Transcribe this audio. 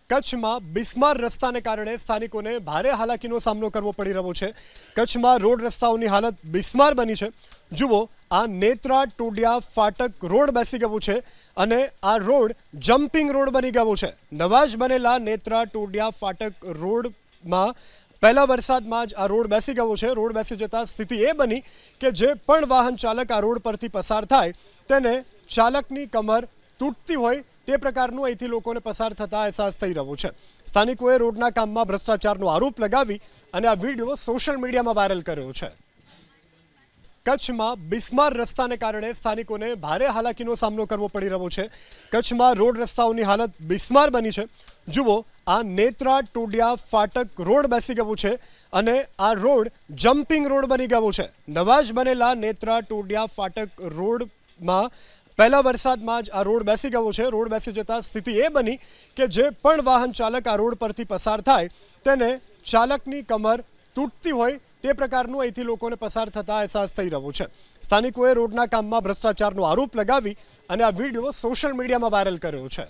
કચ્છમાં બિસ્માર રસ્તાને કારણે સ્થાનિકોને ભારે હાલાકીનો સામનો કરવો પડી રહ્યો છે। કચ્છમાં રોડ રસ્તાઓની હાલત બિસ્માર બની છે। જુઓ, આ નેત્રા ટોડિયા ફાટક રોડ બેસી ગયો છે અને આ રોડ જમ્પિંગ રોડ બની ગયો છે। નવા જ બનેલા નેત્રા ટોડિયા ફાટક રોડમાં પહેલા વરસાદમાં જ આ રોડ બેસી ગયો છે। રોડ બેસી જતા સ્થિતિ એ બની કે જે પણ વાહન ચાલક આ રોડ પરથી પસાર થાય તેને ચાલકની કમર તૂટતી હોય તે પ્રકારનું અહીંથી લોકોને પસાર થતા અહેસાસ થઈ રહ્યો છે। સ્થાનિકોએ રોડના કામમાં ભ્રષ્ટાચારનો આરોપ લગાવી અને આ વિડીયો સોશિયલ મીડિયામાં વાયરલ કર્યો છે। કચ્છમાં બિસ્માર રસ્તાને કારણે સ્થાનિકોને ભારે હાલાકીનો સામનો કરવો પડી રહ્યો છે। કચ્છમાં રોડ રસ્તાઓની હાલત બિસ્માર બની છે। જુઓ, આ નેત્રા ટોડિયા ફાટક રોડ બેસી ગયો છે અને આ રોડ જમ્પિંગ રોડ બની ગયો છે। નવા જ બનેલા નેત્રા ટોડિયા ફાટક રોડમાં પહેલા વરસાદમાં જ આ રોડ બેસી ગયો છે। રોડ બેસી જતા સ્થિતિ એ બની કે જે પણ વાહન ચાલક આ રોડ પરથી પસાર થાય તેને ચાલકની કમર તૂટતી હોય તે પ્રકારનું અહીંથી લોકોને પસાર થતા અહેસાસ થઈ રહ્યો છે। સ્થાનિકોએ રોડના કામમાં ભ્રષ્ટાચારનો આરોપ લગાવી અને આ વિડીયો સોશિયલ મીડિયામાં વાયરલ કર્યો છે।